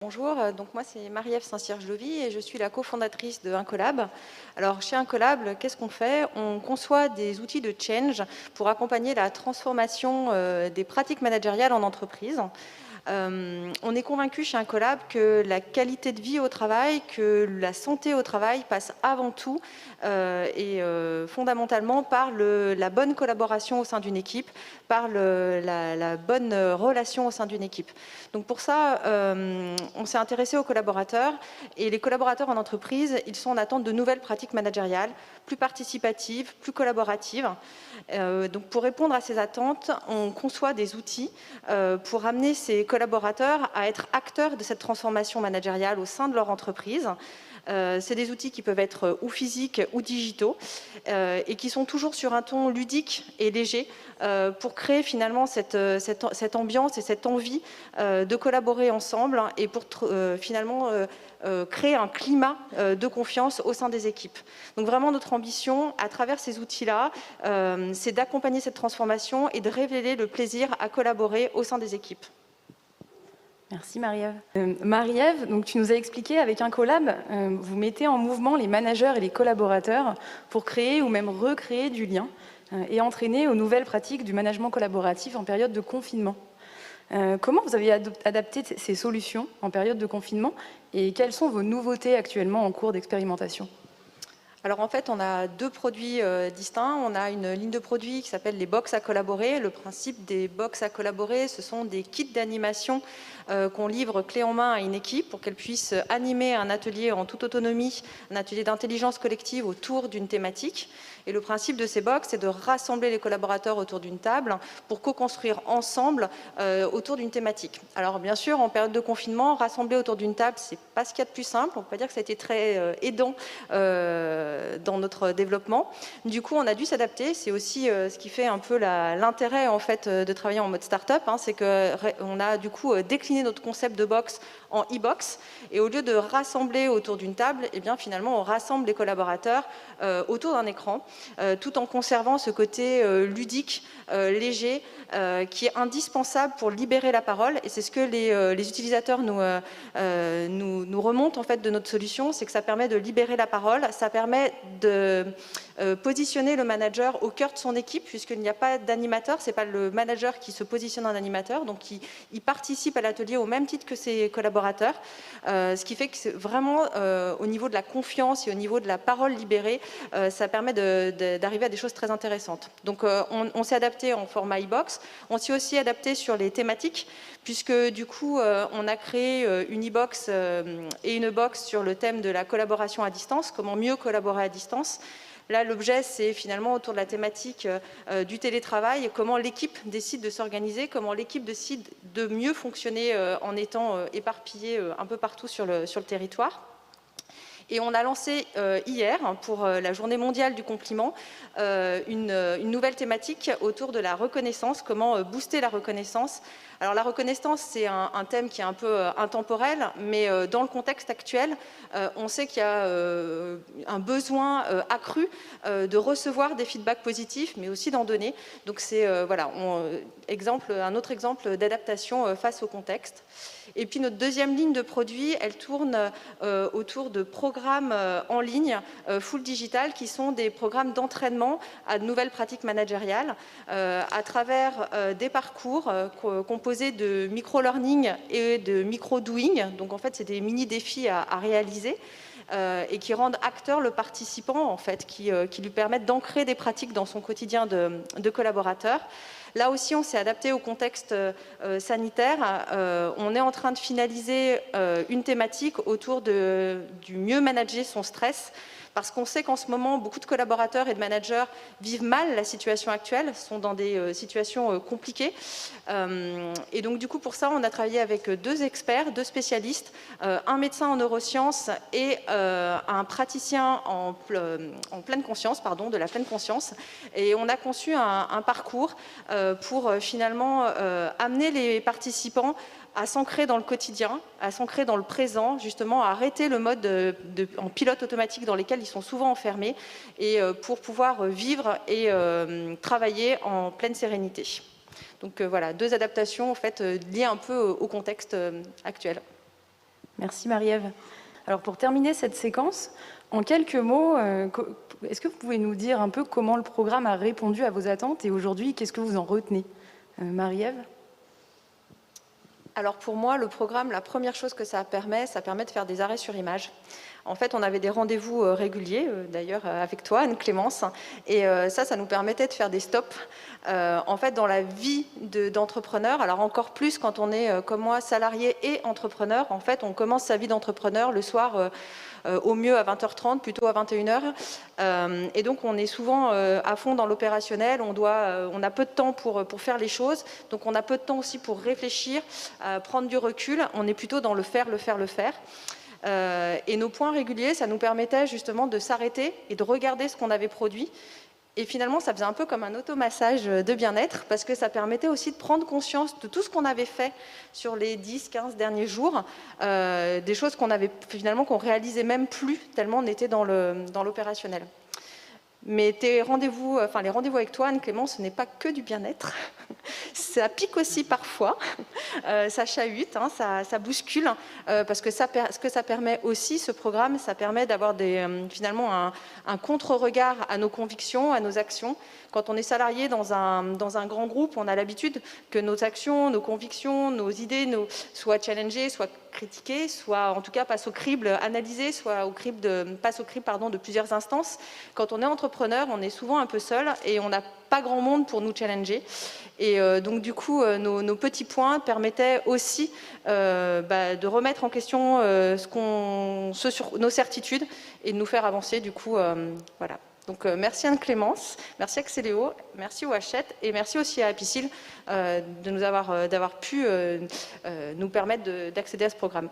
Bonjour, donc moi c'est Marie-Ève Saint-Cierge-Lovy et je suis la cofondatrice de Incolab. Alors chez Incolab, qu'est-ce qu'on fait? On conçoit des outils de change pour accompagner la transformation des pratiques managériales en entreprise. On est convaincu chez Incolab que la qualité de vie au travail, que la santé au travail passe avant tout et fondamentalement par la bonne collaboration au sein d'une équipe, par la bonne relation au sein d'une équipe. Donc pour ça, on s'est intéressé aux collaborateurs et les collaborateurs en entreprise, ils sont en attente de nouvelles pratiques managériales, plus participatives, plus collaboratives. Donc pour répondre à ces attentes, on conçoit des outils pour amener ces collaborateurs à être acteurs de cette transformation managériale au sein de leur entreprise. C'est des outils qui peuvent être ou physiques ou digitaux et qui sont toujours sur un ton ludique et léger pour créer finalement cette ambiance et cette envie de collaborer ensemble et pour finalement créer un climat de confiance au sein des équipes. Donc vraiment notre ambition à travers ces outils-là, c'est d'accompagner cette transformation et de révéler le plaisir à collaborer au sein des équipes. Merci Marie-Ève. Marie-Ève, donc tu nous as expliqué avec Incolab, vous mettez en mouvement les managers et les collaborateurs pour créer ou même recréer du lien et entraîner aux nouvelles pratiques du management collaboratif en période de confinement. Comment vous avez adapté ces solutions en période de confinement et quelles sont vos nouveautés actuellement en cours d'expérimentation ? Alors en fait, on a deux produits distincts. On a une ligne de produits qui s'appelle les box à collaborer. Le principe des box à collaborer, ce sont des kits d'animation qu'on livre clé en main à une équipe pour qu'elle puisse animer un atelier en toute autonomie, un atelier d'intelligence collective autour d'une thématique. Et le principe de ces box, c'est de rassembler les collaborateurs autour d'une table pour co-construire ensemble autour d'une thématique. Alors bien sûr, en période de confinement, rassembler autour d'une table, c'est pas ce qu'il y a de plus simple. On peut pas dire que ça a été très aidant dans notre développement. Du coup, on a dû s'adapter. C'est aussi ce qui fait un peu l'intérêt en fait de travailler en mode start-up, c'est qu'on a du coup décliné notre concept de box en e-box et au lieu de rassembler autour d'une table, eh bien finalement on rassemble les collaborateurs autour d'un écran, tout en conservant ce côté ludique, léger, qui est indispensable pour libérer la parole. Et c'est ce que les utilisateurs nous remontent en fait de notre solution, c'est que ça permet de libérer la parole, ça permet de positionner le manager au cœur de son équipe, puisqu'il n'y a pas d'animateur, c'est pas le manager qui se positionne en animateur, donc il participe à l'atelier au même titre que ses collaborateurs, ce qui fait que c'est vraiment au niveau de la confiance et au niveau de la parole libérée, ça permet d'arriver à des choses très intéressantes. Donc on s'est adapté en format e-box, on s'est aussi adapté sur les thématiques, puisque du coup on a créé une e-box et une box sur le thème de la collaboration à distance, comment mieux collaborer à distance. Là, l'objet, c'est finalement autour de la thématique du télétravail et comment l'équipe décide de s'organiser, comment l'équipe décide de mieux fonctionner en étant éparpillée un peu partout sur le territoire. Et on a lancé hier, pour la journée mondiale du compliment, une nouvelle thématique autour de la reconnaissance, comment booster la reconnaissance. Alors la reconnaissance, c'est un thème qui est un peu intemporel, mais dans le contexte actuel, on sait qu'il y a un besoin accru de recevoir des feedbacks positifs, mais aussi d'en donner. Donc c'est voilà, un autre exemple d'adaptation face au contexte. Et puis notre deuxième ligne de produits, elle tourne autour de programmes en ligne full digital qui sont des programmes d'entraînement à de nouvelles pratiques managériales à travers des parcours composés de micro-learning et de micro-doing. Donc en fait, c'est des mini-défis à réaliser. Et qui rendent acteur le participant, en fait, qui lui permettent d'ancrer des pratiques dans son quotidien de collaborateur. Là aussi, on s'est adapté au contexte sanitaire. On est en train de finaliser une thématique autour du mieux manager son stress, parce qu'on sait qu'en ce moment, beaucoup de collaborateurs et de managers vivent mal la situation actuelle, sont dans des situations compliquées. Et donc, du coup, pour ça, on a travaillé avec deux experts, deux spécialistes, un médecin en neurosciences et un praticien en pleine conscience, de la pleine conscience. Et on a conçu un parcours pour finalement amener les participants à s'ancrer dans le quotidien, à s'ancrer dans le présent, justement, à arrêter le mode en pilote automatique dans lequel ils sont souvent enfermés, et pour pouvoir vivre et travailler en pleine sérénité. Donc voilà, deux adaptations en fait, liées un peu au contexte actuel. Merci Marie-Ève. Alors pour terminer cette séquence, en quelques mots, est-ce que vous pouvez nous dire un peu comment le programme a répondu à vos attentes et aujourd'hui, qu'est-ce que vous en retenez? Marie-Ève? Alors pour moi, le programme, la première chose que ça permet de faire des arrêts sur image. En fait, on avait des rendez-vous réguliers, d'ailleurs avec toi, Anne-Clémence, et ça nous permettait de faire des stops. En fait, dans la vie d'entrepreneur, alors encore plus quand on est, comme moi, salarié et entrepreneur, en fait, on commence sa vie d'entrepreneur le soir, au mieux à 20h30, plutôt à 21h. Et donc, on est souvent à fond dans l'opérationnel, on a peu de temps pour faire les choses, donc on a peu de temps aussi pour réfléchir, prendre du recul, on est plutôt dans le faire. Et nos points réguliers, ça nous permettait justement de s'arrêter et de regarder ce qu'on avait produit. Et finalement, ça faisait un peu comme un automassage de bien-être parce que ça permettait aussi de prendre conscience de tout ce qu'on avait fait sur les 10-15 derniers jours, des choses qu'on réalisait même plus tellement on était dans l'opérationnel. Mais les rendez-vous avec toi, Anne-Clémence, ce n'est pas que du bien-être. Ça pique aussi parfois, ça chahute, hein, ça bouscule, parce que ce que ça permet aussi, ce programme, ça permet d'avoir finalement un contre-regard à nos convictions, à nos actions. Quand on est salarié dans un grand groupe, on a l'habitude que nos actions, nos convictions, nos idées soient challengées, soient critiquées, soit en tout cas passent au crible analysées, passent au crible de plusieurs instances. Quand on est entrepreneur, on est souvent un peu seul et on n'a pas grand monde pour nous challenger. Et donc du coup, nos petits points permettaient aussi de remettre en question nos certitudes et de nous faire avancer. Du coup, voilà. Donc merci Anne-Clémence, merci Axeléo, merci au Hachette et merci aussi à Apicil d'avoir pu nous permettre d'accéder à ce programme.